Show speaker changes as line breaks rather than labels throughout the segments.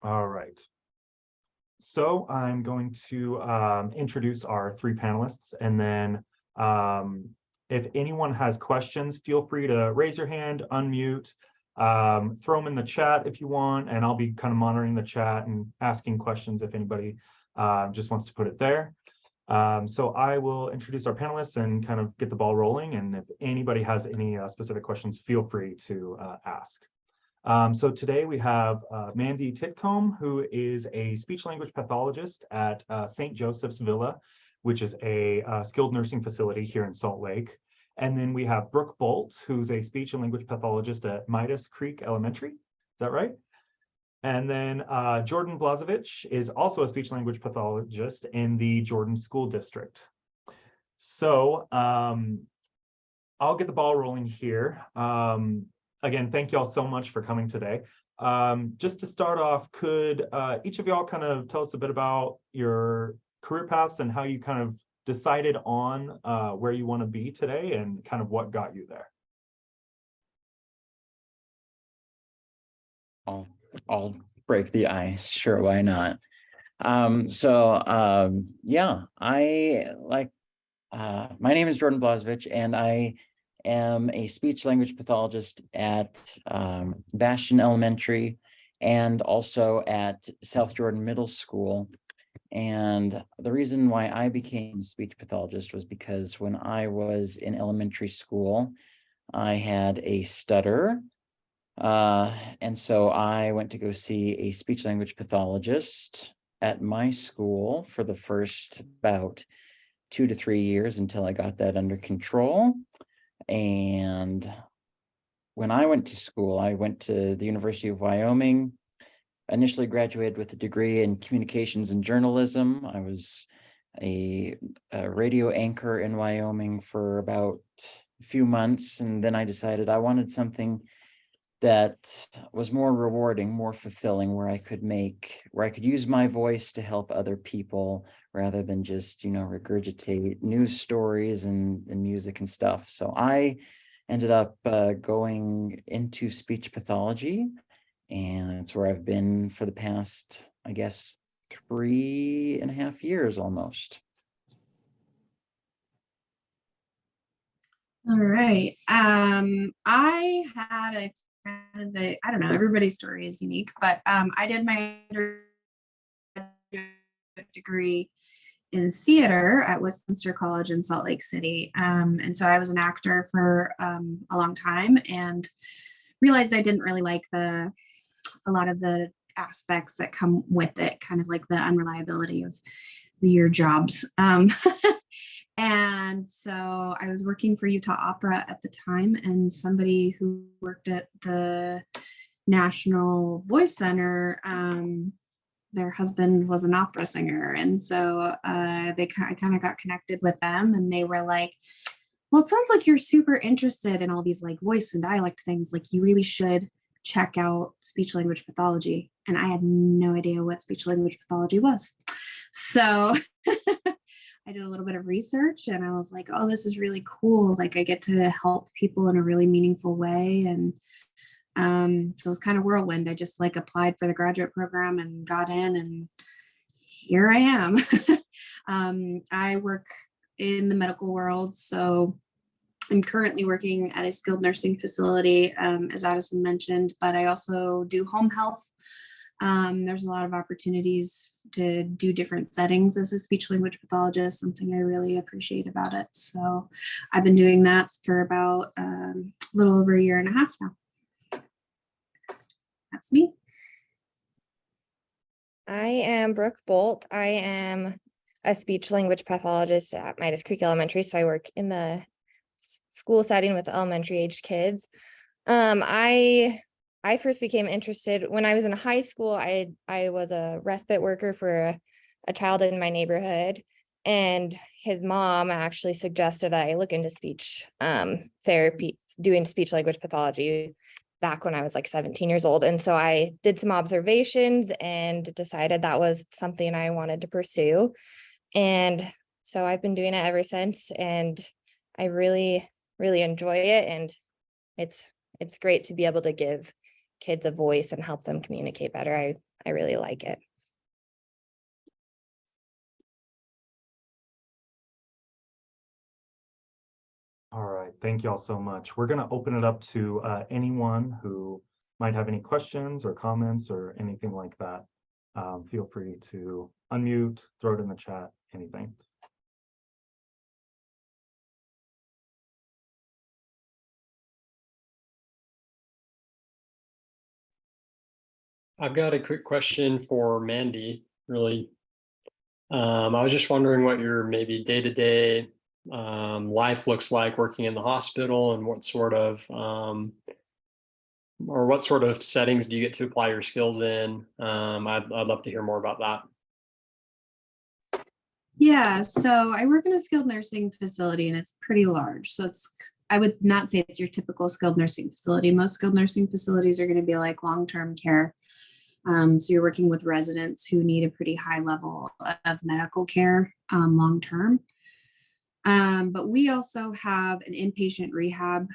All right. So I'm going to introduce our three panelists, and then if anyone has questions, feel free to raise your hand, unmute, throw them in the chat if you want, and I'll be kind of monitoring the chat and asking questions if anybody just wants to put it there. So I will introduce our panelists and kind of get the ball rolling, and if anybody has any specific questions, feel free to ask. So today we have Mandy Titcomb, who is a speech language pathologist at St. Joseph's Villa, which is a skilled nursing facility here in Salt Lake. And then we have Brooke Bolt, who's a speech and language pathologist at Midas Creek Elementary. Is that right? And then Jordan Blazevich is also a speech language pathologist in the Jordan School District. So I'll get the ball rolling here. Again, thank you all so much for coming today. Just to start off, could each of y'all kind of tell us a bit about your career paths and how you kind of decided on where you want to be today and kind of what got you there?
I'll break the ice. Sure, why not? Yeah, my name is Jordan Blazevich, and I am a speech language pathologist at Bastion Elementary and also at South Jordan Middle School. And the reason why I became a speech pathologist was because when I was in elementary school, I had a stutter. And so I went to go see a speech language pathologist at my school for the first about 2 to 3 years until I got that under control. And when I went to school, I went to the University of Wyoming, initially graduated with a degree in communications and journalism. I was a radio anchor in Wyoming for about a few months, and then I decided I wanted something that was more rewarding, more fulfilling, where I could use my voice to help other people rather than just, regurgitate news stories and music and stuff. So I ended up going into speech pathology, and that's where I've been for the past, I guess, 3.5 years almost.
All right. I had a kind of I don't know, everybody's story is unique, but I did my undergraduate degree in theater at Westminster College in Salt Lake City. And so I was an actor for a long time and realized I didn't really like a lot of the aspects that come with it, kind of like the unreliability of your jobs. And so I was working for Utah Opera at the time, and somebody who worked at the National Voice Center, their husband was an opera singer. And so I kind of got connected with them, and they were like, well, it sounds like you're super interested in all these like voice and dialect things. Like, you really should check out speech language pathology. And I had no idea what speech language pathology was. So I did a little bit of research, and I was like, oh, this is really cool. Like, I get to help people in a really meaningful way. And so it was kind of whirlwind. I just like applied for the graduate program and got in, and here I am. I work in the medical world. So I'm currently working at a skilled nursing facility, as Addison mentioned, but I also do home health. There's a lot of opportunities to do different settings as a speech language pathologist, something I really appreciate about it. So I've been doing that for about a little over 1.5 years now. That's me.
I am Brooke Bolt. I am a speech language pathologist at Midas Creek Elementary. So I work in the school setting with elementary aged kids. I first became interested when I was in high school. I was a respite worker for a child in my neighborhood, and his mom actually suggested I look into speech therapy, doing speech language pathology back when I was like 17 years old. And so I did some observations and decided that was something I wanted to pursue. And so I've been doing it ever since, and I really, really enjoy it. And it's great to be able to give kids a voice and help them communicate better. I really like it.
All right, thank you all so much. We're going to open it up to anyone who might have any questions or comments or anything like that. Feel free to unmute, throw it in the chat, anything.
I've got a quick question for Mandy, really. I was just wondering what your maybe day-to-day life looks like working in the hospital, and what sort of settings do you get to apply your skills in? I'd love to hear more about that.
Yeah, so I work in a skilled nursing facility and it's pretty large. So I would not say it's your typical skilled nursing facility. Most skilled nursing facilities are going to be like long-term care. So you're working with residents who need a pretty high level of medical care long-term. But we also have an inpatient rehab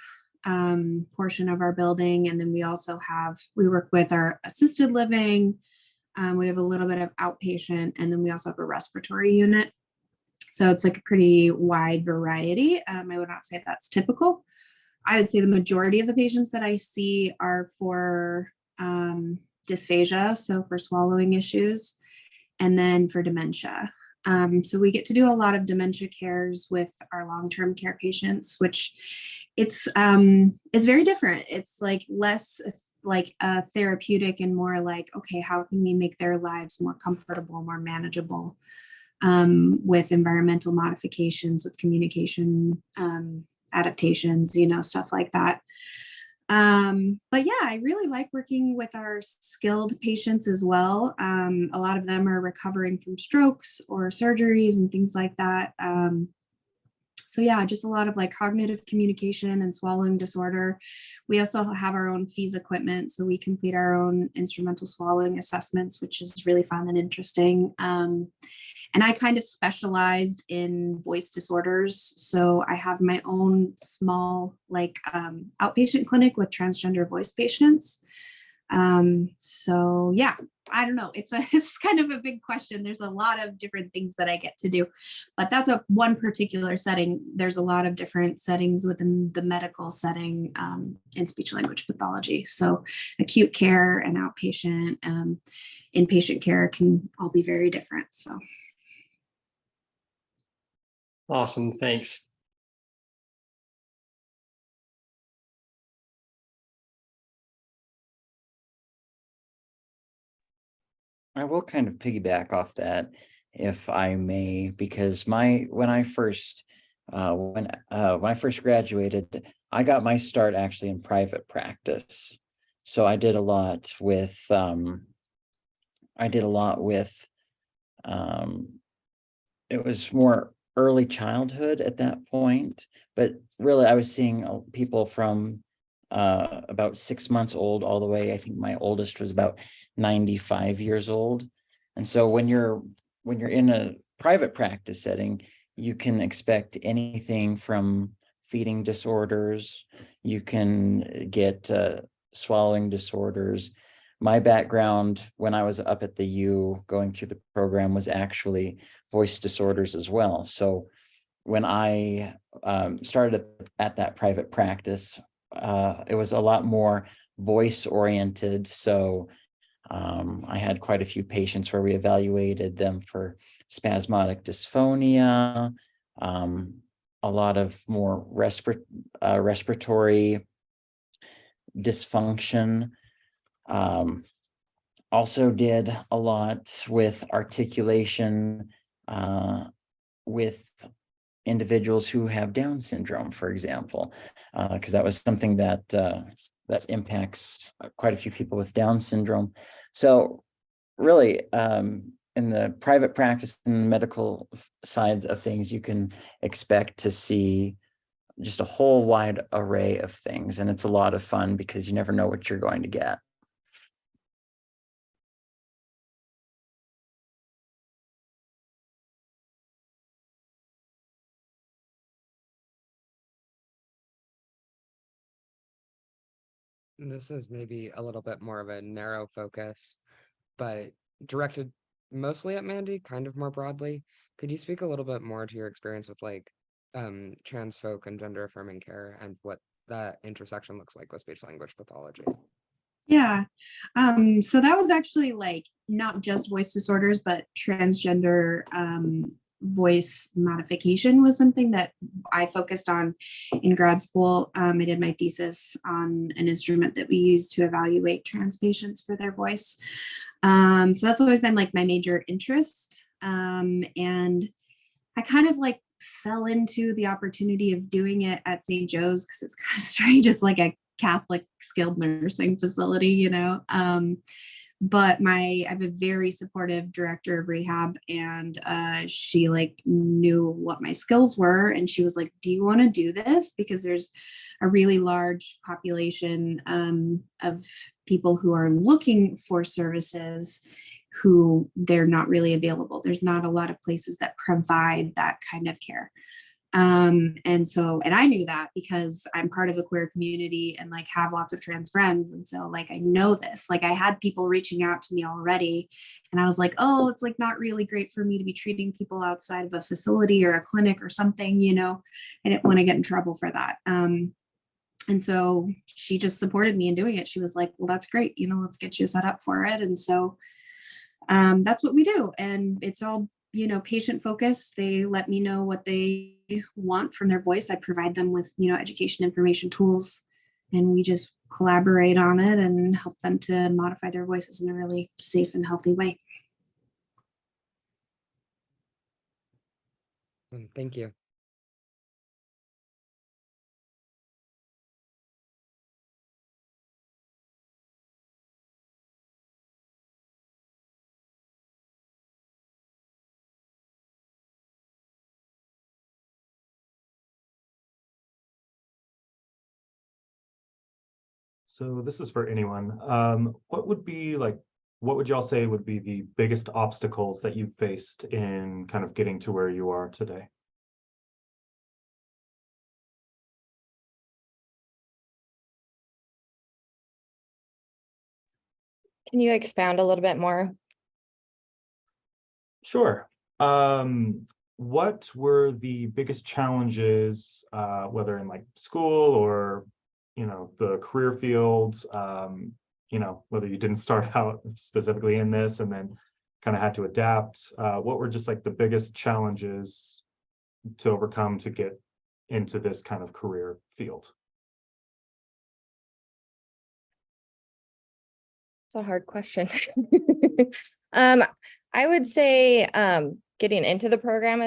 portion of our building. And then we work with our assisted living. We have a little bit of outpatient, and then we also have a respiratory unit. So it's like a pretty wide variety. I would not say that's typical. I would say the majority of the patients that I see are for dysphagia, so for swallowing issues, and then for dementia. So we get to do a lot of dementia cares with our long-term care patients, which it's very different. It's like less like therapeutic and more like, okay, how can we make their lives more comfortable, more manageable, with environmental modifications, with communication adaptations, stuff like that. But yeah, I really like working with our skilled patients as well. A lot of them are recovering from strokes or surgeries and things like that. So yeah, just a lot of like cognitive communication and swallowing disorder. We also have our own FEES equipment, so we complete our own instrumental swallowing assessments, which is really fun and interesting. And I kind of specialized in voice disorders. So I have my own small outpatient clinic with transgender voice patients. So yeah, I don't know. It's kind of a big question. There's a lot of different things that I get to do, but that's one particular setting. There's a lot of different settings within the medical setting in speech language pathology. So acute care and outpatient, inpatient care can all be very different. So.
Awesome, thanks.
I will kind of piggyback off that, if I may, because when I first graduated, I got my start actually in private practice. So I did a lot with it was more early childhood at that point, but really I was seeing people from about 6 months old all the way. I think my oldest was about 95 years old. And so when you're in a private practice setting, you can expect anything from feeding disorders, you can get swallowing disorders. My background when I was up at the U going through the program was actually voice disorders as well. So when I started at that private practice, it was a lot more voice oriented. So I had quite a few patients where we evaluated them for spasmodic dysphonia, a lot of more respiratory dysfunction. Also did a lot with articulation with individuals who have Down syndrome, for example, because that was something that impacts quite a few people with Down syndrome. So really, in the private practice and medical side of things, you can expect to see just a whole wide array of things. And it's a lot of fun because you never know what you're going to get.
this is maybe a little bit more of a narrow focus, but directed mostly at Mandy, kind of more broadly. Could you speak a little bit more to your experience with like trans folk and gender affirming care and what that intersection looks like with speech language pathology?
Yeah. So that was actually like not just voice disorders, but transgender voice modification was something that I focused on in grad school. I did my thesis on an instrument that we use to evaluate trans patients for their voice. So that's always been like my major interest. And I kind of like fell into the opportunity of doing it at St. Joe's because it's kind of strange. It's like a Catholic skilled nursing facility, you know. But I have a very supportive director of rehab, and she like knew what my skills were, and she was like, "Do you want to do this?" Because there's a really large population of people who are looking for services who they're not really available. There's not a lot of places that provide that kind of care. And I knew that because I'm part of the queer community and like have lots of trans friends. And so like, I know this, like I had people reaching out to me already and I was like, oh, it's like not really great for me to be treating people outside of a facility or a clinic or something, you know, I didn't want to get in trouble for that. And so she just supported me in doing it. She was like, well, that's great. You know, let's get you set up for it. And so that's what we do. And it's all, you know, patient focused. They let me know what they want from their voice. I provide them with, you know, education, information, tools, and we just collaborate on it and help them to modify their voices in a really safe and healthy way.
Thank you.
So this is for anyone. What would y'all say would be the biggest obstacles that you've faced in kind of getting to where you are today?
Can you expound a little bit more?
Sure. What were the biggest challenges, whether in like school or, you know, the career fields, you know, whether you didn't start out specifically in this and then kind of had to adapt? What were just like the biggest challenges to overcome to get into this kind of career field?
It's a hard question. I would say getting into the program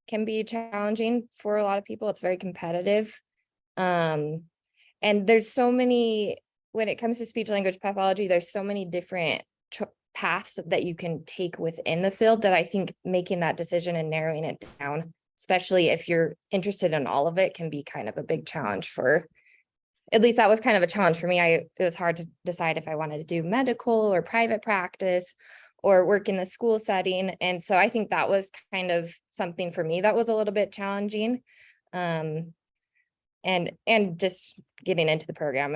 can be challenging for a lot of people. It's very competitive. And there's so many, when it comes to speech language pathology, there's so many different paths that you can take within the field that I think making that decision and narrowing it down, especially if you're interested in all of it, can be kind of a big challenge for, at least that was kind of a challenge for me. It was hard to decide if I wanted to do medical or private practice or work in the school setting. And so I think that was kind of something for me that was a little bit challenging. And just getting into the program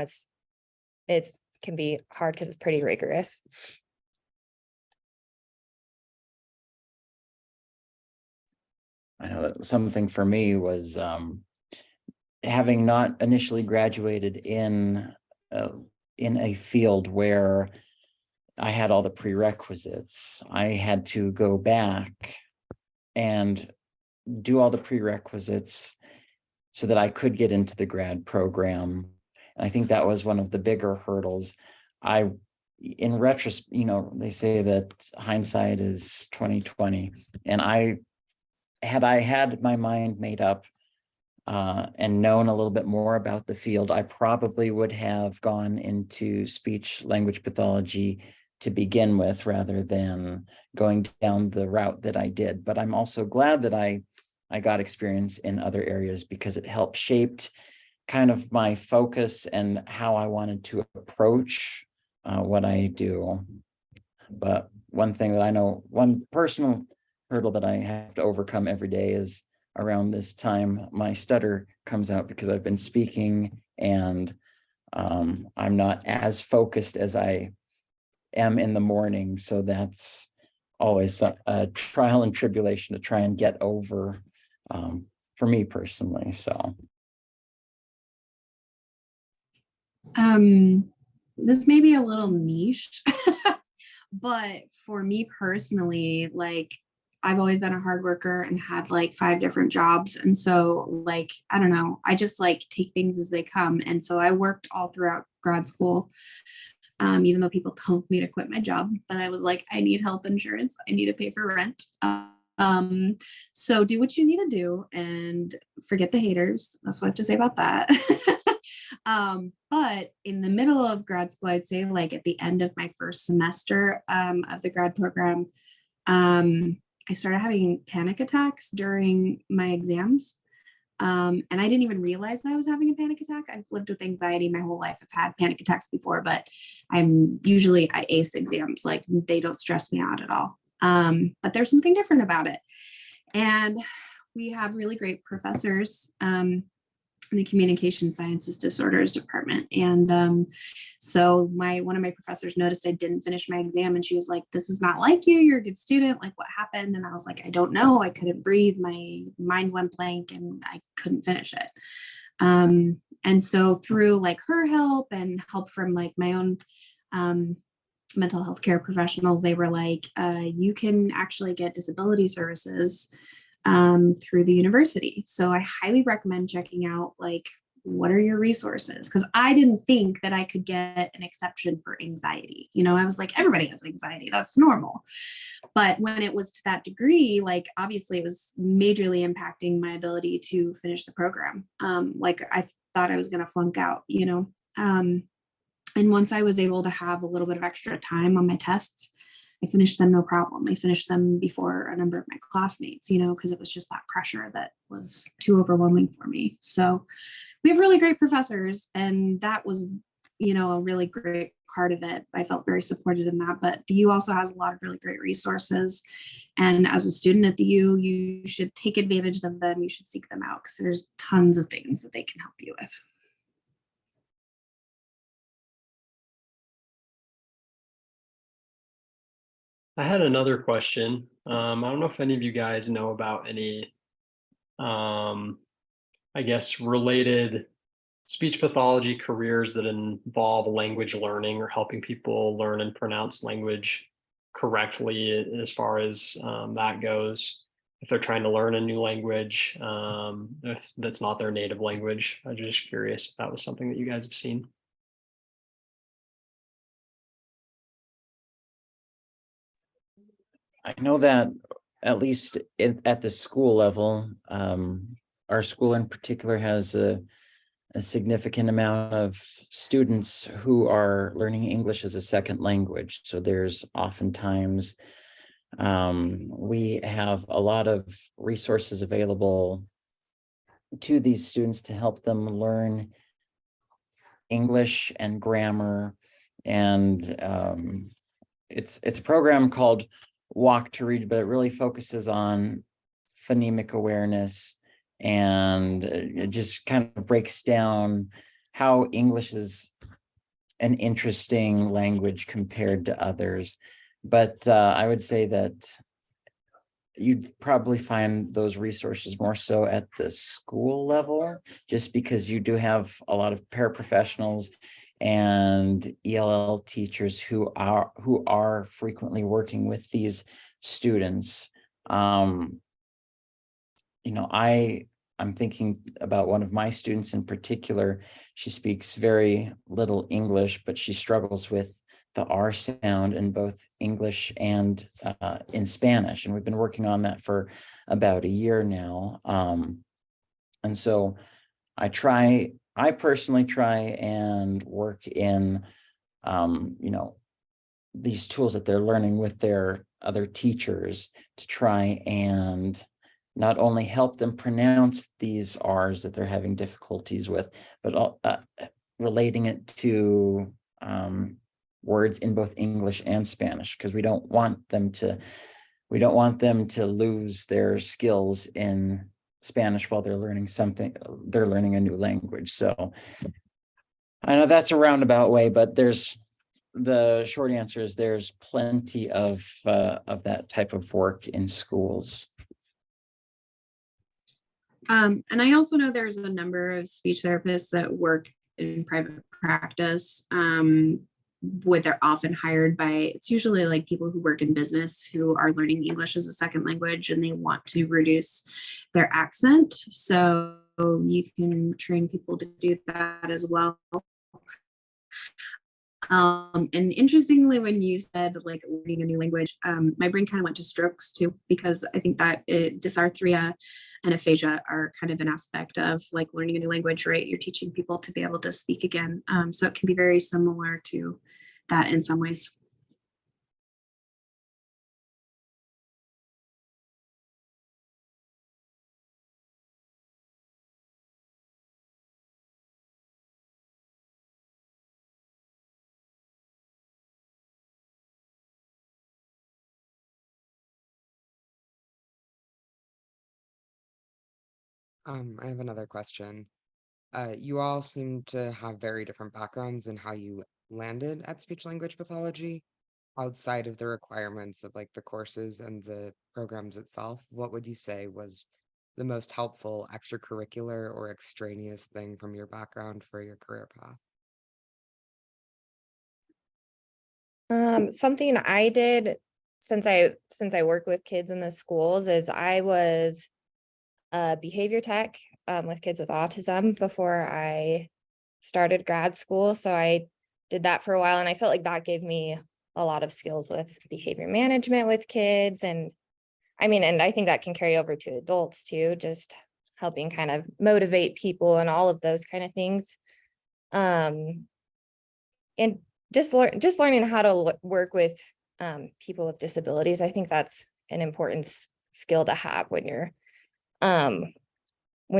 can be hard because it's pretty rigorous.
I know that something for me was having not initially graduated in a field where I had all the prerequisites. I had to go back and do all the prerequisites so that I could get into the grad program. And I think that was one of the bigger hurdles. In retrospect, you know, they say that hindsight is 20/20, and I had my mind made up and known a little bit more about the field, I probably would have gone into speech language pathology to begin with, rather than going down the route that I did. But I'm also glad that I got experience in other areas because it helped shaped kind of my focus and how I wanted to approach what I do. But one thing that I know, one personal hurdle that I have to overcome every day is around this time, my stutter comes out because I've been speaking and I'm not as focused as I am in the morning. So that's always a trial and tribulation to try and get over, for me personally. So.
This may be a little niche, but for me personally, like I've always been a hard worker and had like 5 different jobs. And so like, I don't know, I just like take things as they come. And so I worked all throughout grad school, even though people told me to quit my job, but I was like, I need health insurance. I need to pay for rent. So do what you need to do and forget the haters. That's what I have to say about that. But in the middle of grad school, I'd say like at the end of my first semester of the grad program, I started having panic attacks during my exams. And I didn't even realize that I was having a panic attack. I've lived with anxiety my whole life. I've had panic attacks before, but I ace exams. Like they don't stress me out at all. But there's something different about it. And we have really great professors in the communication sciences disorders department. And so one of my professors noticed I didn't finish my exam, and she was like, this is not like you. You're a good student. Like, what happened? And I was like, I don't know. I couldn't breathe. My mind went blank and I couldn't finish it. And so through like her help and help from like my own mental health care professionals, they were like, you can actually get disability services through the university. So I highly recommend checking out like, what are your resources? Because I didn't think that I could get an exception for anxiety. You know, I was like, everybody has anxiety. That's normal. But when it was to that degree, like obviously it was majorly impacting my ability to finish the program. Like I thought I was going to flunk out, you know. And once I was able to have a little bit of extra time on my tests, I finished them no problem. I finished them before a number of my classmates, you know, because it was just that pressure that was too overwhelming for me. So we have really great professors, and that was, you know, a really great part of it. I felt very supported in that, but the U also has a lot of really great resources. And as a student at the U, you should take advantage of them. You should seek them out because there's tons of things that they can help you with.
I had another question. I don't know if any of you guys know about any, I guess, related speech pathology careers that involve language learning or helping people learn and pronounce language correctly as far as that goes. If they're trying to learn a new language, if that's not their native language. I'm just curious if that was something that you guys have seen.
I know that at least at the school level, our school in particular has a significant amount of students who are learning English as a second language. So there's oftentimes, we have a lot of resources available to these students to help them learn English and grammar. And it's a program called Walk to Read, but it really focuses on phonemic awareness, and it just kind of breaks down how English is an interesting language compared to others. But I would say that you'd probably find those resources more so at the school level, just because you do have a lot of paraprofessionals and ELL teachers who are frequently working with these students. You know, I'm thinking about one of my students in particular. She speaks very little English, but she struggles with the R sound in both English and in Spanish. And we've been working on that for about a year now. And so I personally try and work in, you know, these tools that they're learning with their other teachers to try and not only help them pronounce these R's that they're having difficulties with, but relating it to words in both English and Spanish, because we don't want them to lose their skills in Spanish while they're learning a new language. So I know that's a roundabout way, but the short answer is there's plenty of that type of work in schools.
And I also know there's a number of speech therapists that work in private practice. Where they're often hired by, it's usually like people who work in business who are learning English as a second language and they want to reduce their accent. So you can train people to do that as well. And interestingly, when you said like learning a new language, my brain kind of went to strokes too, because I think that dysarthria and aphasia are kind of an aspect of like learning a new language, right? You're teaching people to be able to speak again. So it can be very similar to that in some ways.
I have another question. You all seem to have very different backgrounds in how you landed at speech language pathology. Outside of the requirements of like the courses and the programs itself, what would you say was the most helpful extracurricular or extraneous thing from your background for your career path?
Something I did since I work with kids in the schools is I was a behavior tech with kids with autism before I started grad school. So I did that for a while and I felt like that gave me a lot of skills with behavior management with kids. And I mean, and I think that can carry over to adults too, just helping kind of motivate people and all of those kind of things. And just learning how to work with people with disabilities. I think that's an important skill to have when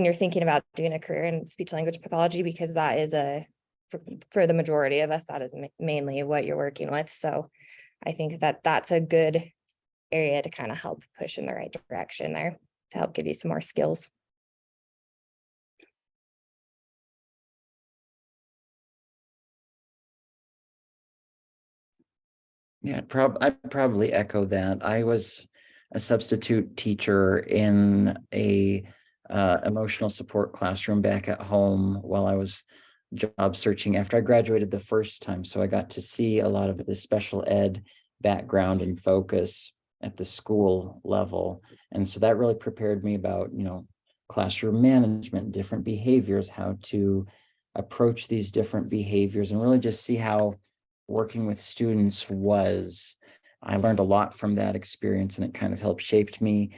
you're thinking about doing a career in speech language pathology, because that is for the majority of us, that is mainly what you're working with. So I think that that's a good area to kind of help push in the right direction there to help give you some more skills.
Yeah, I'd probably echo that. I was a substitute teacher in a emotional support classroom back at home while I was job searching after I graduated the first time. So I got to see a lot of the special ed background and focus at the school level. And so that really prepared me about, classroom management, different behaviors, how to approach these different behaviors, and really just see how working with students was. I learned a lot from that experience, and it kind of helped shaped me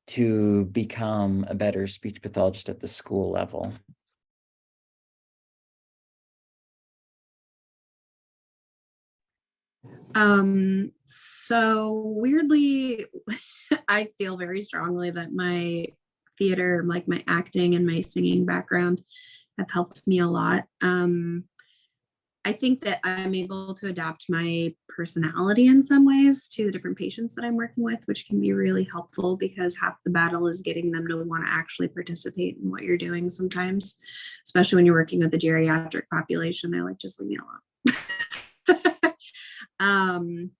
to become a better speech pathologist at the school level.
So weirdly, I feel very strongly that my theater, like my acting and my singing background, have helped me a lot. I think that I'm able to adapt my personality in some ways to the different patients that I'm working with, which can be really helpful because half the battle is getting them to want to actually participate in what you're doing sometimes, especially when you're working with the geriatric population. They're like, just leave me alone.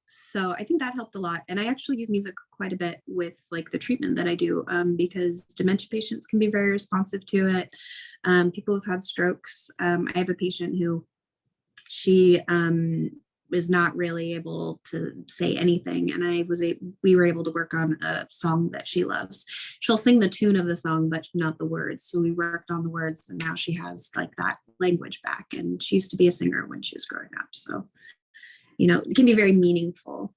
So I think that helped a lot. And I actually use music quite a bit with like the treatment that I do, because dementia patients can be very responsive to it. People who've had strokes. I have a patient who she is not really able to say anything, and we were able to work on a song that she loves. She'll sing the tune of the song but not the words, so we worked on the words, and now she has like that language back, and she used to be a singer when she was growing up. So it can be very meaningful.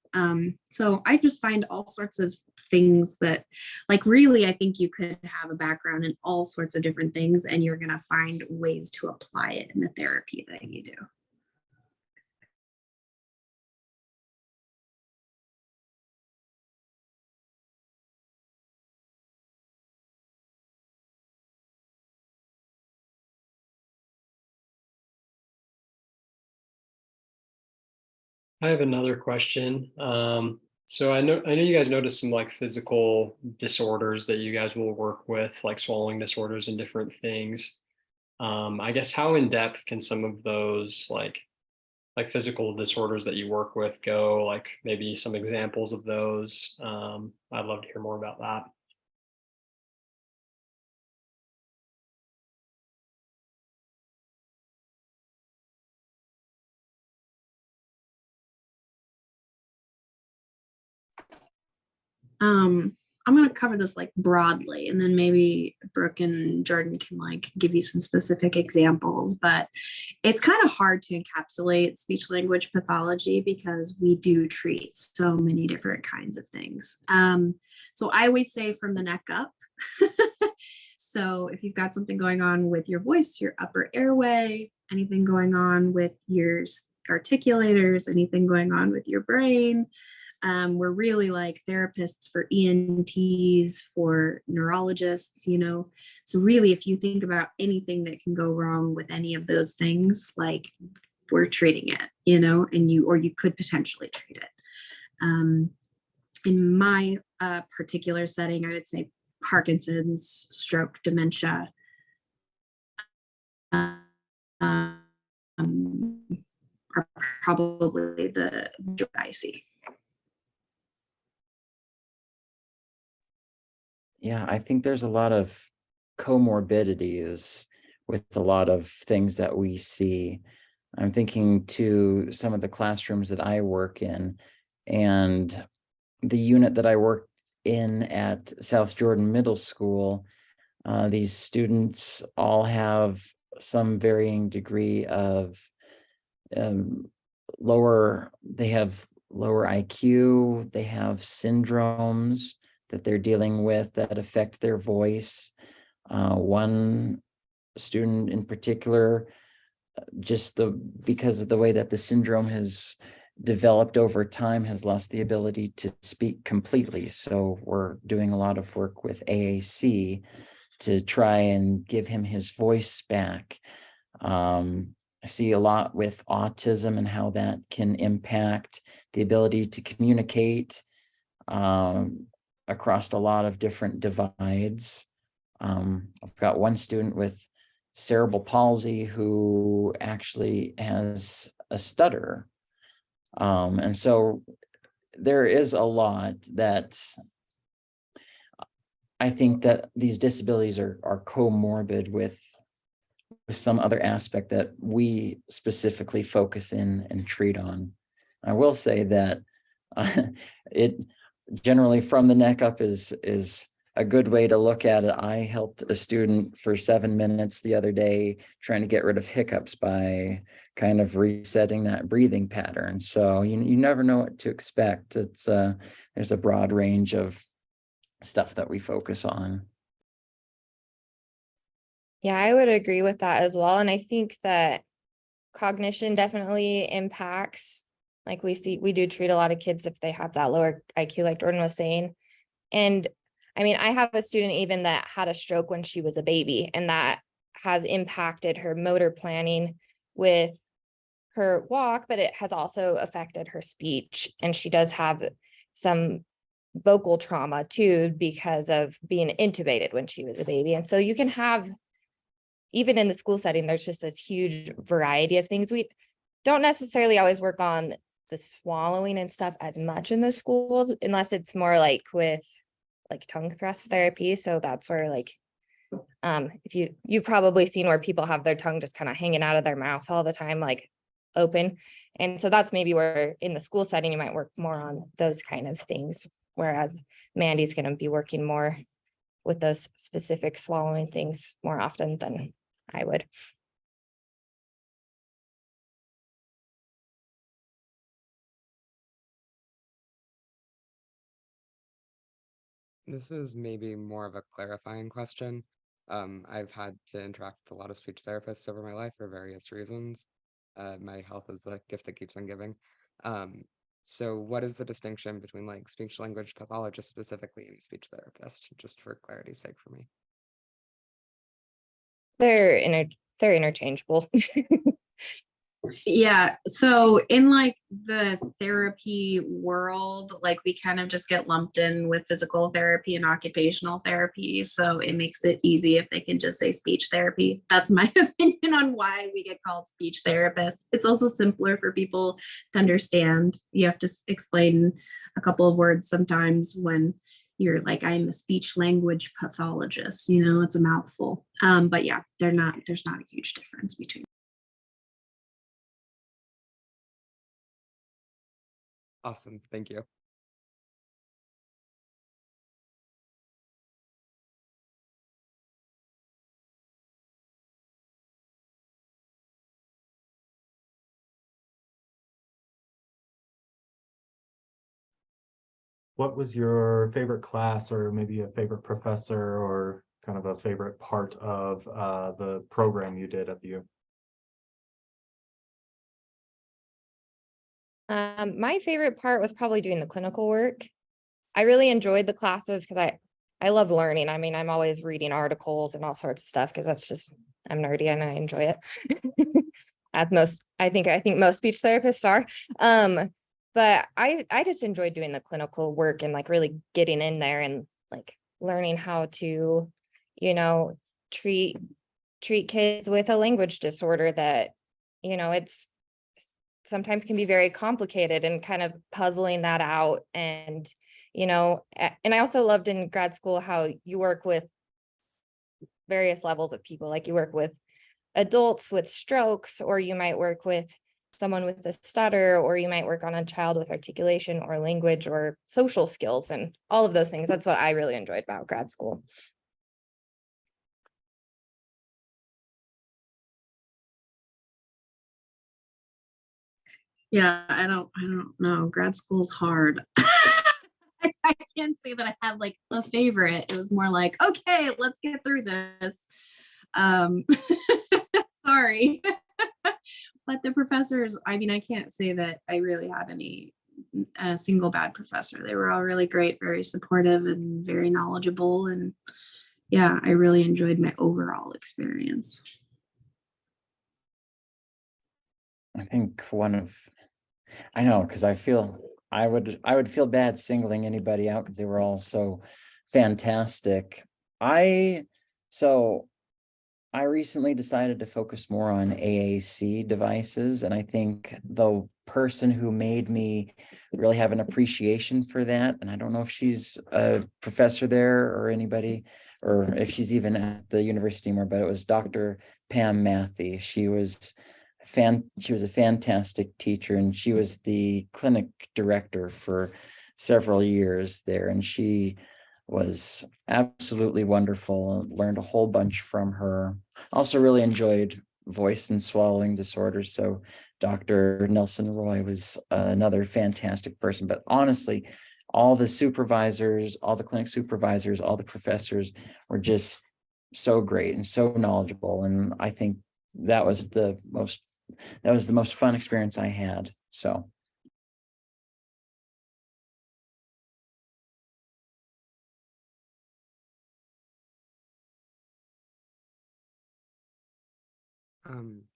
So I just find all sorts of things that, like, really, I think you could have a background in all sorts of different things, and you're going to find ways to apply it in the therapy that you do.
I have another question. So I know you guys noticed some like physical disorders that you guys will work with, like swallowing disorders and different things. I guess how in depth can some of those like physical disorders that you work with go? Like maybe some examples of those. I'd love to hear more about that.
I'm going to cover this like broadly, and then maybe Brooke and Jordan can like give you some specific examples, but it's kind of hard to encapsulate speech language pathology because we do treat so many different kinds of things. So I always say from the neck up. So if you've got something going on with your voice, your upper airway, anything going on with your articulators, anything going on with your brain, we're really like therapists for ENTs, for neurologists, you know. So really, if you think about anything that can go wrong with any of those things, like we're treating it, you know, and you could potentially treat it. In my particular setting, I would say Parkinson's, stroke, dementia, are probably the I see.
Yeah, I think there's a lot of comorbidities with a lot of things that we see. I'm thinking to some of the classrooms that I work in, and the unit that I work in at South Jordan Middle School. These students all have some varying degree of they have lower IQ, they have syndromes that they're dealing with that affect their voice. One student in particular, because of the way that the syndrome has developed over time, has lost the ability to speak completely. So we're doing a lot of work with AAC to try and give him his voice back. I see a lot with autism and how that can impact the ability to communicate across a lot of different divides. I've got one student with cerebral palsy who actually has a stutter. And so there is a lot that I think that these disabilities are comorbid with some other aspect that we specifically focus in and treat on. I will say that it generally from the neck up is a good way to look at it. I helped a student for 7 minutes the other day trying to get rid of hiccups by kind of resetting that breathing pattern. So you never know what to expect. It's there's a broad range of stuff that we focus on.
Yeah, I would agree with that as well. And I think that cognition definitely impacts, like we do treat a lot of kids if they have that lower IQ, like Jordan was saying. And I mean, I have a student even that had a stroke when she was a baby, and that has impacted her motor planning with her walk, but it has also affected her speech. And she does have some vocal trauma too, because of being intubated when she was a baby. And so you can have, even in the school setting, there's just this huge variety of things. We don't necessarily always work on the swallowing and stuff as much in the schools, unless it's more like with like tongue thrust therapy. So that's where like, if you've probably seen where people have their tongue just kind of hanging out of their mouth all the time, like open. And so that's maybe where in the school setting, you might work more on those kind of things. Whereas Mandy's going to be working more with those specific swallowing things more often than I would.
This is maybe more of a clarifying question. I've had to interact with a lot of speech therapists over my life for various reasons. My health is a gift that keeps on giving. So what is the distinction between like speech language pathologist specifically and speech therapist, just for clarity's sake for me?
They're interchangeable.
Yeah, so in like the therapy world, like we kind of just get lumped in with physical therapy and occupational therapy. So it makes it easy if they can just say speech therapy. That's my opinion on why we get called speech therapists. It's also simpler for people to understand. You have to explain a couple of words sometimes when you're like, I'm a speech language pathologist, it's a mouthful. But yeah, there's not a huge difference between.
Awesome. Thank you.
What was your favorite class, or maybe a favorite professor, or kind of a favorite part of the program you did at the U?
My favorite part was probably doing the clinical work. I really enjoyed the classes because I love learning. I mean, I'm always reading articles and all sorts of stuff because that's just, I'm nerdy and I enjoy it. I think most speech therapists are. But I just enjoyed doing the clinical work and like really getting in there and like learning how to, you know, treat kids with a language disorder that, it's sometimes can be very complicated, and kind of puzzling that out. And and I also loved in grad school how you work with various levels of people. Like you work with adults with strokes, or you might work with someone with a stutter, or you might work on a child with articulation or language or social skills and all of those things. That's what I really enjoyed about grad school.
Yeah, I don't know. Grad school's hard. I can't say that I had like a favorite. It was more like, okay, let's get through this. Um, sorry. But the professors, I mean, I can't say that I really had any single bad professor. They were all really great, very supportive and very knowledgeable. And yeah, I really enjoyed my overall experience.
I think I know, because I would feel bad singling anybody out because they were all so fantastic. I so I recently decided to focus more on AAC devices, and I think the person who made me really have an appreciation for that, and I don't know if she's a professor there or anybody, or if she's even at the university anymore, but it was Dr. Pam Matthey. She was a fantastic teacher, and she was the clinic director for several years there, and she was absolutely wonderful. Learned a whole bunch from her. Also really enjoyed voice and swallowing disorders. So Dr. Nelson Roy was another fantastic person. But honestly, all the supervisors, all the clinic supervisors, all the professors were just so great and so knowledgeable. And I think that was the most fun experience I had. So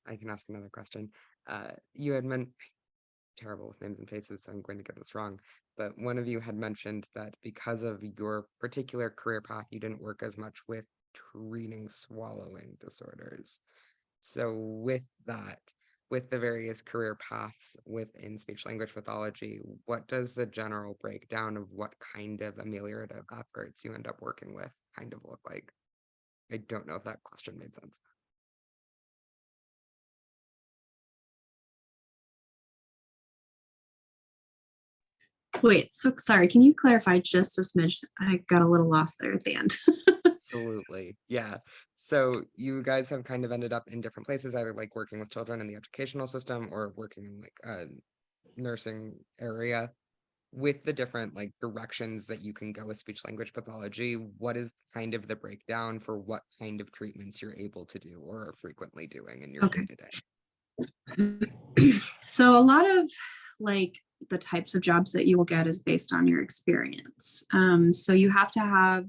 I can ask another question. You had meant terrible with names and faces, so I'm going to get this wrong. But one of you had mentioned that because of your particular career path, you didn't work as much with treating swallowing disorders. So with that, with the various career paths within speech language pathology, what does the general breakdown of what kind of ameliorative efforts you end up working with kind of look like? I don't know if that question made sense.
Wait, so sorry, can you clarify just a smidge? I got a little lost there at the end.
Absolutely. Yeah. So you guys have kind of ended up in different places, either like working with children in the educational system or working in like a nursing area. With the different like directions that you can go with speech language pathology, what is kind of the breakdown for what kind of treatments you're able to do or are frequently doing in your
Okay.
day-to-day?
So a lot of like the types of jobs that you will get is based on your experience. So you have to have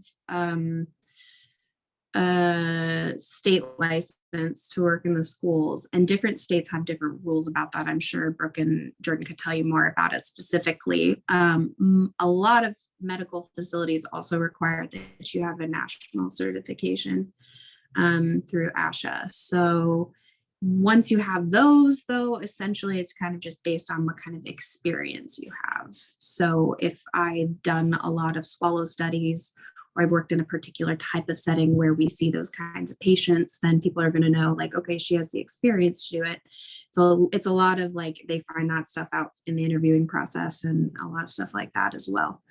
a state license to work in the schools, and different states have different rules about that. I'm sure Brooke and Jordan could tell you more about it specifically. A lot of medical facilities also require that you have a national certification through ASHA. So once you have those, though, essentially it's kind of just based on what kind of experience you have. So if I've done a lot of swallow studies, or I've worked in a particular type of setting where we see those kinds of patients, then people are going to know, like, okay, she has the experience to do it. So it's a lot of like, they find that stuff out in the interviewing process and a lot of stuff like that as well.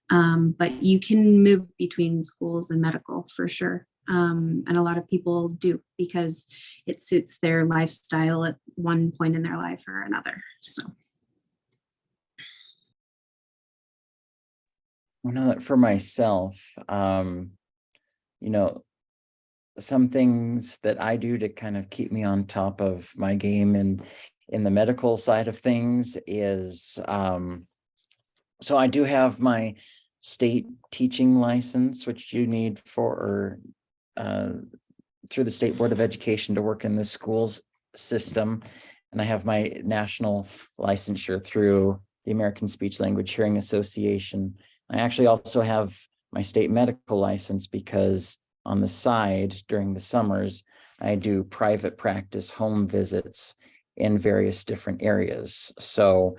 But you can move between schools and medical for sure. And a lot of people do because it suits their lifestyle at one point in their life or another. So
I know that for myself, some things that I do to kind of keep me on top of my game and in the medical side of things is, so I do have my state teaching license, which you need for through the State Board of Education to work in the schools system. And I have my national licensure through the American Speech Language Hearing Association. I actually also have my state medical license because on the side during the summers, I do private practice home visits in various different areas. So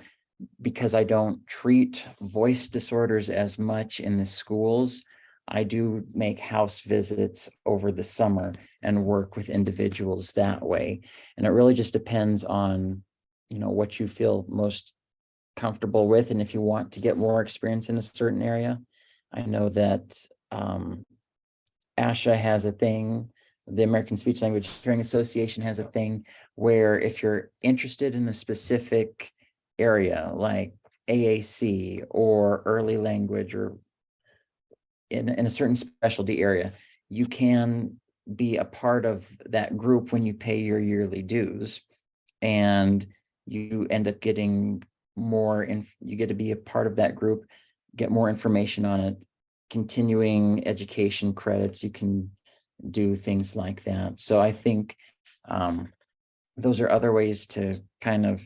because I don't treat voice disorders as much in the schools, I do make house visits over the summer and work with individuals that way. And it really just depends on, what you feel most comfortable with. And if you want to get more experience in a certain area, I know that ASHA has a thing, the American Speech Language Hearing Association has a thing where if you're interested in a specific area like AAC or early language or in a certain specialty area, you can be a part of that group when you pay your yearly dues, and you end up getting more, you get to be a part of that group, get more information on it, continuing education credits, you can do things like that. So I think those are other ways to kind of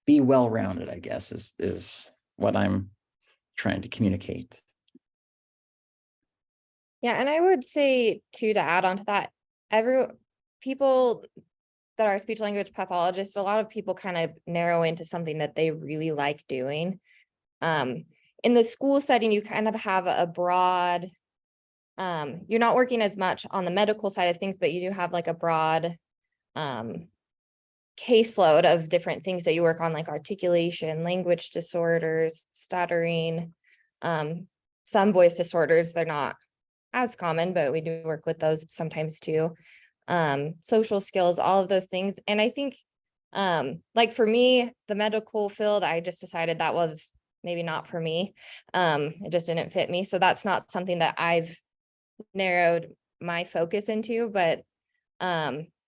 be well-rounded, I guess, is what I'm trying to communicate.
Yeah, and I would say too, to add on to that, people that are speech language pathologists, a lot of people kind of narrow into something that they really like doing. In the school setting, you kind of have a broad, you're not working as much on the medical side of things, but you do have like a broad caseload of different things that you work on, like articulation, language disorders, stuttering, some voice disorders. They're not as common, but we do work with those sometimes too. Social skills, all of those things. And I think, like for me, the medical field, I just decided that was maybe not for me. It just didn't fit me. So that's not something that I've narrowed my focus into, but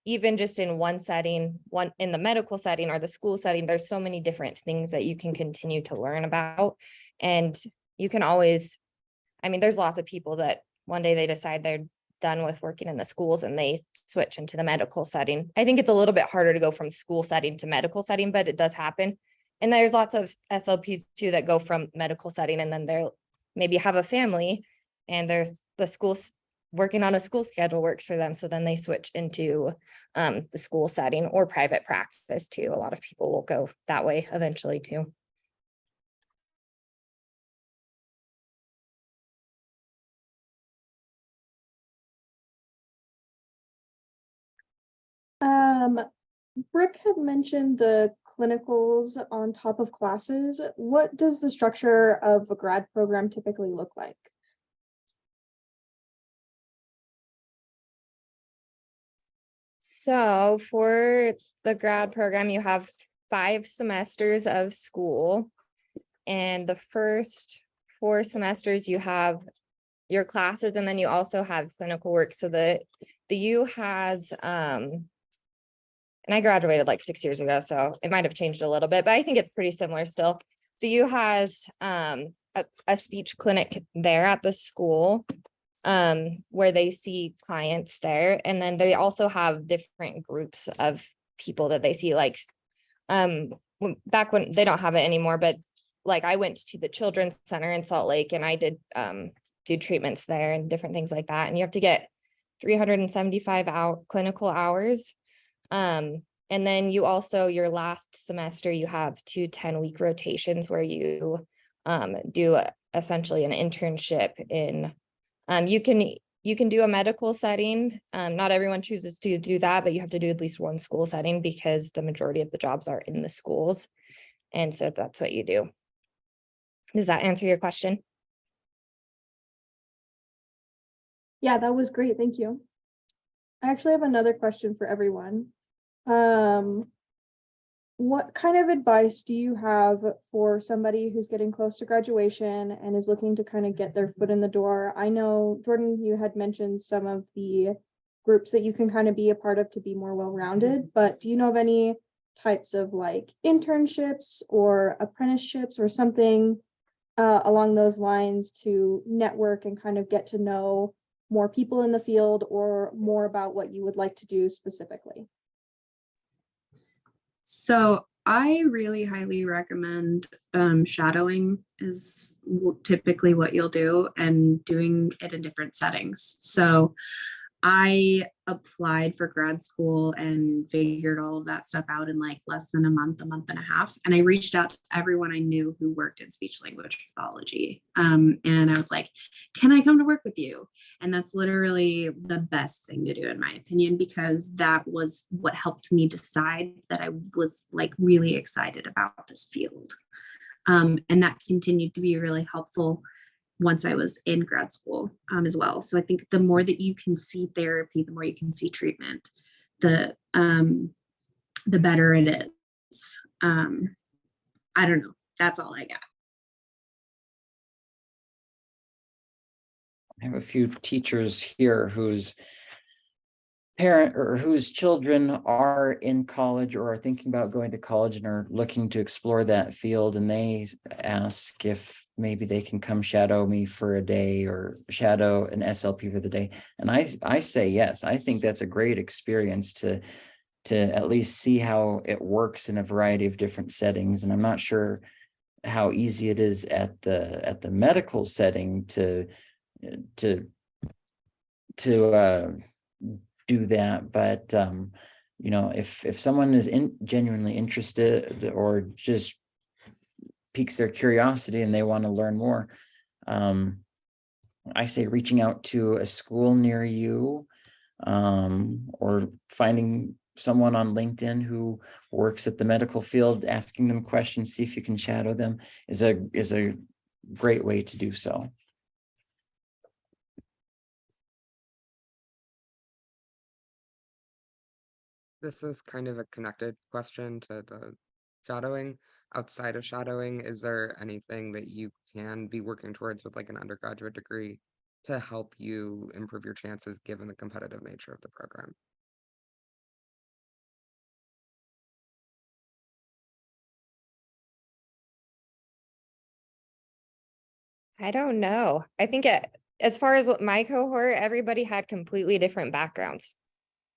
even just in one setting, one in the medical setting or the school setting, there's so many different things that you can continue to learn about. And you can always, there's lots of people that one day they decide they're done with working in the schools and they switch into the medical setting. I think it's a little bit harder to go from school setting to medical setting, but it does happen. And there's lots of SLPs too that go from medical setting and then they're maybe have a family and there's the schools working on a school schedule works for them. So then they switch into the school setting or private practice too. A lot of people will go that way eventually too.
Brooke had mentioned the clinicals on top of classes. What does the structure of a grad program typically look like?
So for the grad program, you have 5 semesters of school. And the first 4 semesters, you have your classes, and then you also have clinical work. So the U has, and I graduated like 6 years ago, so it might have changed a little bit, but I think it's pretty similar still. The U has a speech clinic there at the school, where they see clients there. And then they also have different groups of people that they see, like, back when they don't have it anymore, but like I went to the Children's Center in Salt Lake and I did do treatments there and different things like that. And you have to get 375 clinical hours. And then you also, your last semester, you have 2 10-week rotations where you do essentially an internship in, you can do a medical setting. Not everyone chooses to do that, but you have to do at least one school setting because the majority of the jobs are in the schools. And so that's what you do. Does that answer your question?
Yeah, that was great. Thank you. I actually have another question for everyone. What kind of advice do you have for somebody who's getting close to graduation and is looking to kind of get their foot in the door? I know, Jordan, you had mentioned some of the groups that you can kind of be a part of to be more well-rounded, but do you know of any types of like internships or apprenticeships or something along those lines to network and kind of get to know more people in the field or more about what you would like to do specifically?
So I really highly recommend shadowing is typically what you'll do, and doing it in different settings. So I applied for grad school and figured all of that stuff out in like less than a month and a half. And I reached out to everyone I knew who worked in speech language pathology. And I was like, can I come to work with you? And that's literally the best thing to do, in my opinion, because that was what helped me decide that I was like really excited about this field. And that continued to be really helpful once I was in grad school as well. So I think the more that you can see therapy, the more you can see treatment, the better it is. I don't know. That's all I got.
I have a few teachers here whose parent or whose children are in college or are thinking about going to college and are looking to explore that field. And they ask if maybe they can come shadow me for a day or shadow an SLP for the day. And I say yes. I think that's a great experience to at least see how it works in a variety of different settings. And I'm not sure how easy it is at the medical setting to do that, but you know, if someone is genuinely interested or just piques their curiosity and they want to learn more, I say reaching out to a school near you, or finding someone on LinkedIn who works at the medical field, asking them questions, see if you can shadow them is a great way to do so.
This is kind of a connected question to the shadowing. Outside of shadowing, is there anything that you can be working towards with like an undergraduate degree to help you improve your chances given the competitive nature of the program?
I don't know. I think as far as what my cohort, everybody had completely different backgrounds.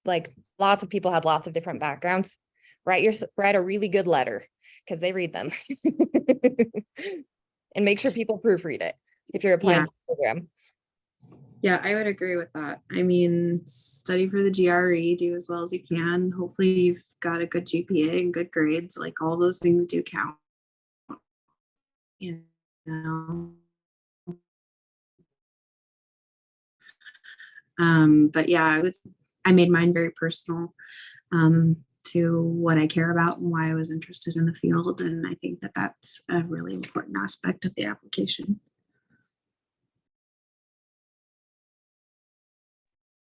Like lots of people had lots of different backgrounds. Write a really good letter because they read them. And make sure people proofread it if you're applying for the program.
Yeah, I would agree with that. I mean, study for the GRE, do as well as you can. Hopefully you've got a good GPA and good grades. Like all those things do count. You know. But yeah, I made mine very personal to what I care about and why I was interested in the field. And I think that that's a really important aspect of the application.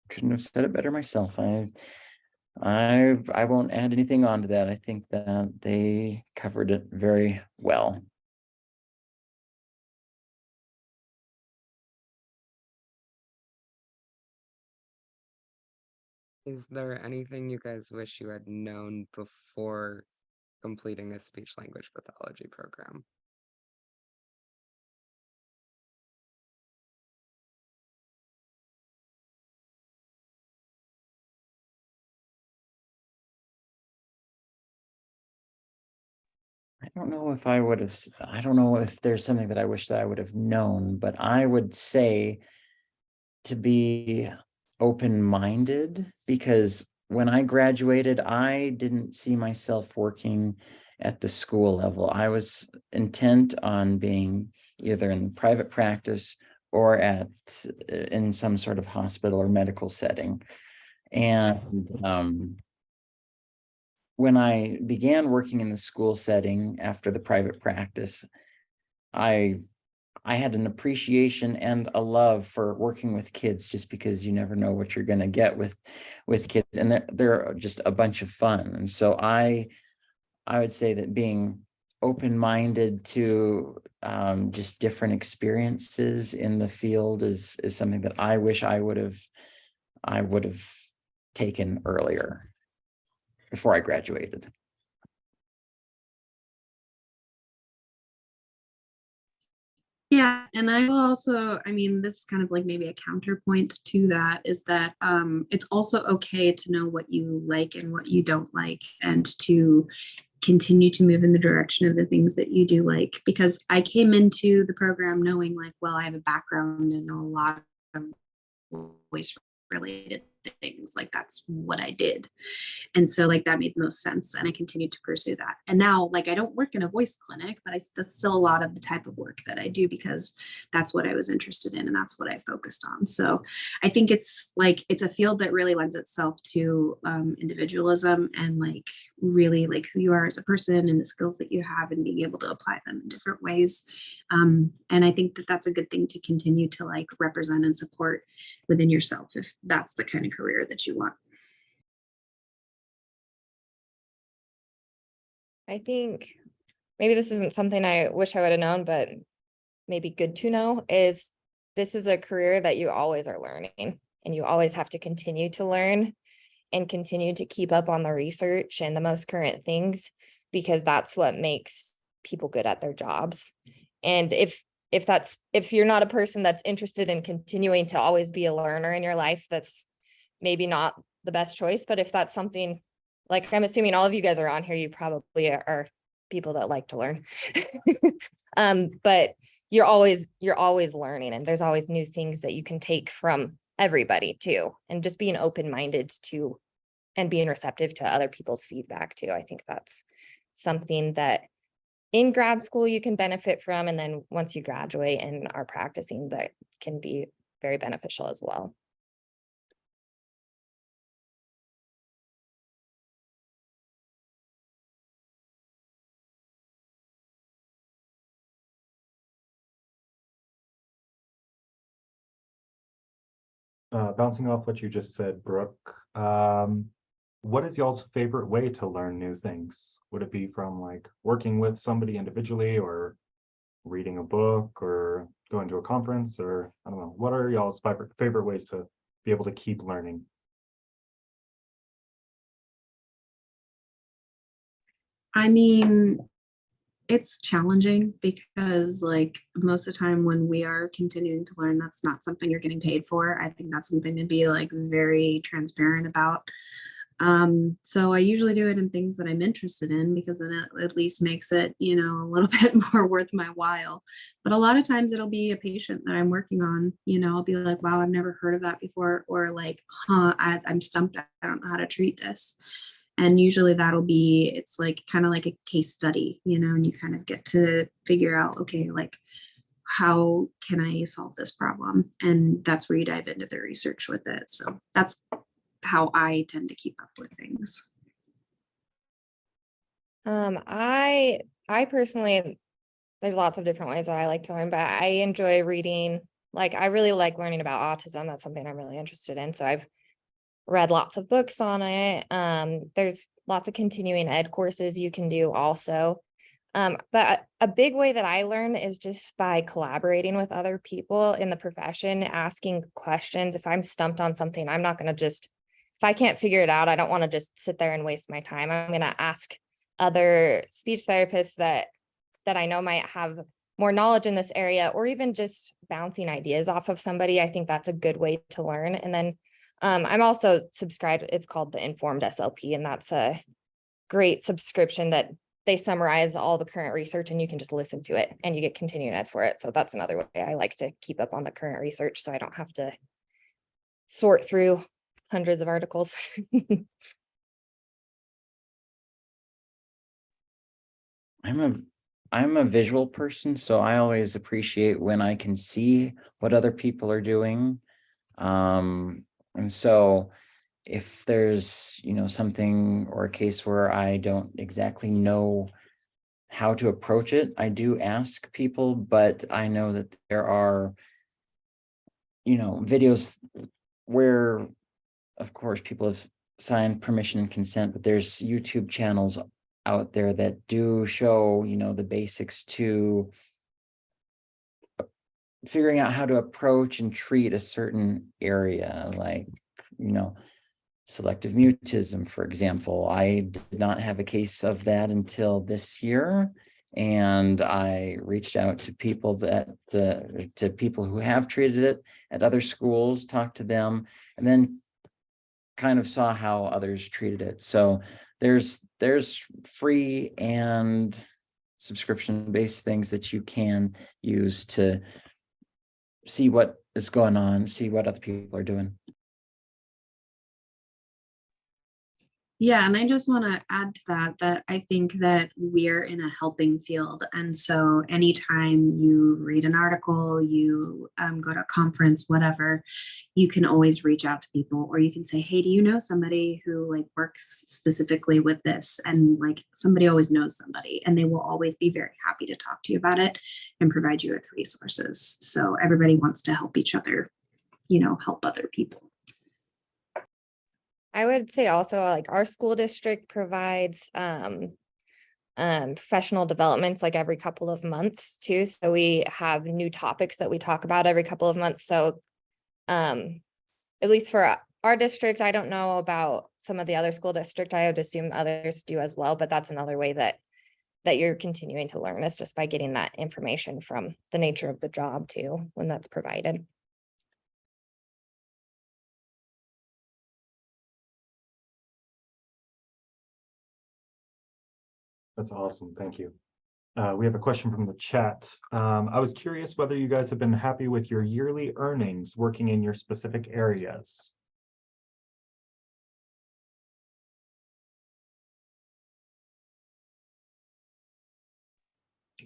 Couldn't have said it better myself. I won't add anything on to that. I think that they covered it very well.
Is there anything you guys wish you had known before completing a speech language pathology program?
don't know if I would have, I don't know if there's something that I wish that I would have known, but I would say to be open-minded, because when I graduated, I didn't see myself working at the school level. I was intent on being either in private practice or in some sort of hospital or medical setting. And when I began working in the school setting after the private practice, I had an appreciation and a love for working with kids, just because you never know what you're going to get with kids, and they're just a bunch of fun. And so I would say that being open-minded to just different experiences in the field is something that I wish I would have taken earlier, before I graduated.
Yeah, and I will also, I mean, this is kind of like maybe a counterpoint to that, is that it's also okay to know what you like and what you don't like, and to continue to move in the direction of the things that you do like. Because I came into the program knowing like, well, I have a background in a lot of voice related things, like that's what I did. And so like that made the most sense, and I continued to pursue that. And now like I don't work in a voice clinic, but that's still a lot of the type of work that I do, because that's what I was interested in and that's what I focused on. So I think it's like it's a field that really lends itself to individualism, and like really like who you are as a person and the skills that you have, and being able to apply them in different ways. And I think that that's a good thing to continue to like represent and support within yourself, if that's the kind of career that you want.
I think maybe this isn't something I wish I would have known, but maybe good to know, is this is a career that you always are learning, and you always have to continue to learn and continue to keep up on the research and the most current things, because that's what makes people good at their jobs. And if you're not a person that's interested in continuing to always be a learner in your life, that's maybe not the best choice. But if that's something, like I'm assuming all of you guys are on here, you probably are people that like to learn. But you're always learning, and there's always new things that you can take from everybody too. And just being open-minded to, and being receptive to other people's feedback too. I think that's something that in grad school you can benefit from. And then once you graduate and are practicing, that can be very beneficial as well.
Bouncing off what you just said, Brooke, what is y'all's favorite way to learn new things? Would it be from like working with somebody individually, or reading a book, or going to a conference, or I don't know, what are y'all's favorite ways to be able to keep learning?
I mean, it's challenging, because like most of the time when we are continuing to learn, that's not something you're getting paid for. I think that's something to be like very transparent about. So I usually do it in things that I'm interested in, because then it at least makes it, you know, a little bit more worth my while. But a lot of times it'll be a patient that I'm working on, you know, I'll be like, wow, I've never heard of that before, or like, I'm stumped, I don't know how to treat this. And usually that'll be, it's like kind of like a case study, you know, and you kind of get to figure out, okay, like, how can I solve this problem? And that's where you dive into the research with it. So that's how I tend to keep up with things.
I personally, there's lots of different ways that I like to learn, but I enjoy reading. Like I really like learning about autism. That's something I'm really interested in. So I've read lots of books on it. There's lots of continuing ed courses you can do also. But a big way that I learn is just by collaborating with other people in the profession, asking questions. If I'm stumped on something, I'm not going to just, if I can't figure it out, I don't want to just sit there and waste my time. I'm going to ask other speech therapists that I know might have more knowledge in this area, or even just bouncing ideas off of somebody. I think that's a good way to learn. And then I'm also subscribed, it's called the Informed SLP, and that's a great subscription that they summarize all the current research and you can just listen to it and you get continuing ed for it. So that's another way I like to keep up on the current research so I don't have to sort through hundreds of articles.
I'm a visual person, so I always appreciate when I can see what other people are doing. And so if there's, something or a case where I don't exactly know how to approach it, I do ask people, but I know that there are, videos where, of course, people have signed permission and consent, but there's YouTube channels out there that do show, the basics to figuring out how to approach and treat a certain area, like, selective mutism, for example. I did not have a case of that until this year. And I reached out to people to people who have treated it at other schools, talked to them, and then kind of saw how others treated it. So there's free and subscription-based things that you can use to see what is going on, see what other people are doing.
Yeah, and I just want to add to that I think that we're in a helping field. And so anytime you read an article, you go to a conference, whatever, you can always reach out to people, or you can say, hey, do you know somebody who like works specifically with this? And like somebody always knows somebody, and they will always be very happy to talk to you about it and provide you with resources. So everybody wants to help each other, help other people.
I would say also like our school district provides professional developments like every couple of months too. So we have new topics that we talk about every couple of months. So at least for our district, I don't know about some of the other school district. I would assume others do as well, but that's another way that you're continuing to learn is just by getting that information from the nature of the job too, when that's provided.
That's awesome. Thank you. We have a question from the chat. I was curious whether you guys have been happy with your yearly earnings working in your specific areas.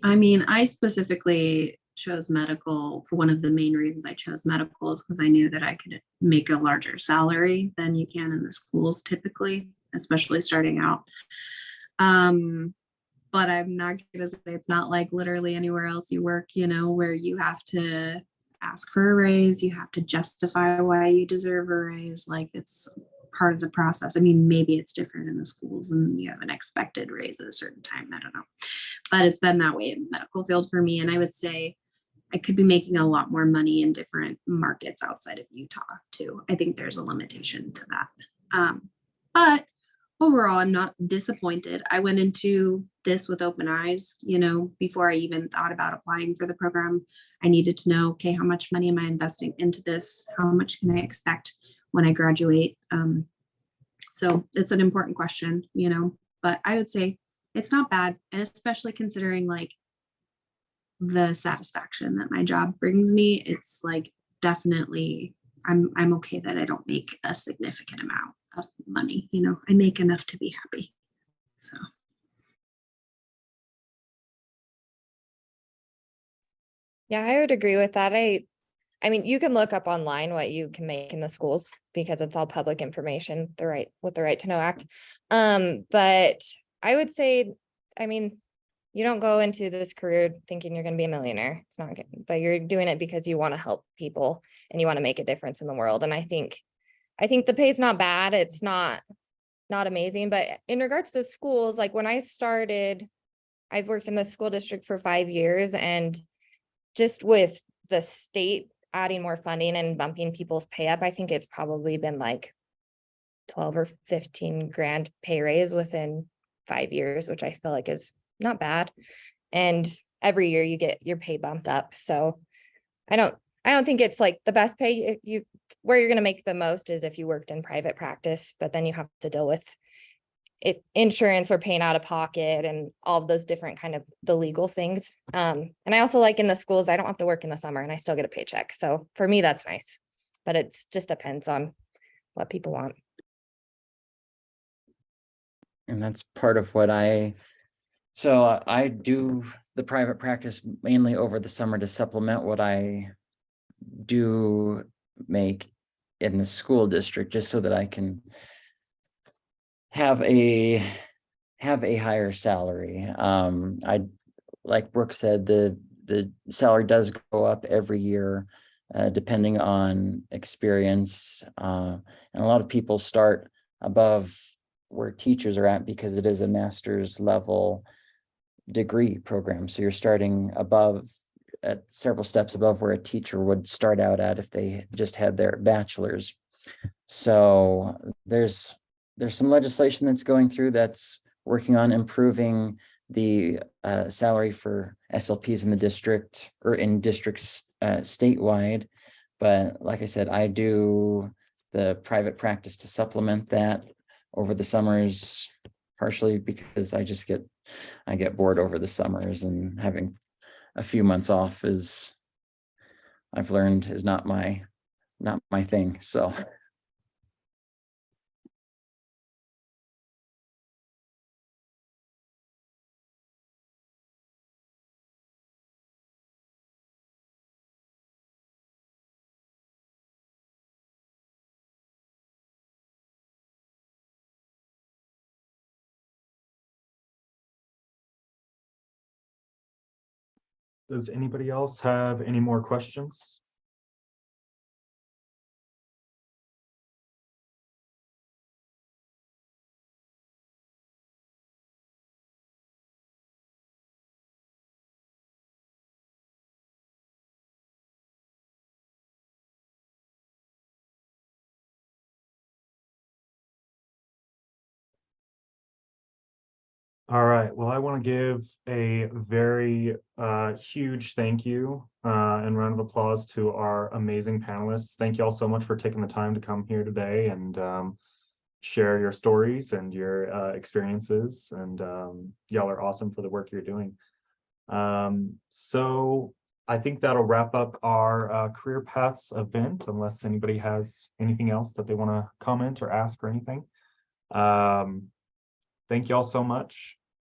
I mean, I specifically chose medical for one of the main reasons I chose medical is because I knew that I could make a larger salary than you can in the schools typically, especially starting out. But I'm not going to say it's not like literally anywhere else you work, where you have to ask for a raise, you have to justify why you deserve a raise. Like it's part of the process. I mean, maybe it's different in the schools and you have an expected raise at a certain time. I don't know. But it's been that way in the medical field for me. And I would say I could be making a lot more money in different markets outside of Utah too. I think there's a limitation to that. But overall, I'm not disappointed. I went into this with open eyes, before I even thought about applying for the program. I needed to know, okay, how much money am I investing into this? How much can I expect when I graduate? So it's an important question, but I would say it's not bad. And especially considering like the satisfaction that my job brings me, it's like definitely I'm okay that I don't make a significant amount of money. I make enough to be happy. So.
Yeah, I would agree with that. I mean, you can look up online what you can make in the schools because it's all public information, with the Right to Know Act. But I would say, I mean, you don't go into this career thinking you're going to be a millionaire. It's not good, but you're doing it because you want to help people and you want to make a difference in the world. And I think the pay is not bad. It's not amazing, but in regards to schools, like when I started, I've worked in the school district for 5 years, and just with the state adding more funding and bumping people's pay up, I think it's probably been like 12 or 15 grand pay raise within 5 years, which I feel like is not bad. And every year you get your pay bumped up. So I don't think it's like the best pay. Where you're going to make the most is if you worked in private practice, but then you have to deal with insurance or paying out of pocket and all of those different kind of the legal things. And I also like in the schools, I don't have to work in the summer and I still get a paycheck. So for me, that's nice, but it's just depends on what people want.
And that's part of what so I do the private practice mainly over the summer to supplement what I do make in the school district, just so that I can have a higher salary. I, like Brooke said, the salary does go up every year, depending on experience. And a lot of people start above where teachers are at because it is a master's level degree program. So you're starting above, at several steps above where a teacher would start out at if they just had their bachelor's. So there's some legislation that's going through that's working on improving the salary for SLPs in the district or in districts statewide. But like I said, I do the private practice to supplement that over the summers, partially because I get bored over the summers, and having a few months off I've learned is not my thing. So
Does anybody else have any more questions? All right, well, I want to give a very huge thank you and round of applause to our amazing panelists. Thank you all so much for taking the time to come here today and share your stories and your experiences. And y'all are awesome for the work you're doing. So I think that'll wrap up our Career Paths event, unless anybody has anything else that they want to comment or ask or anything. Thank you all so much.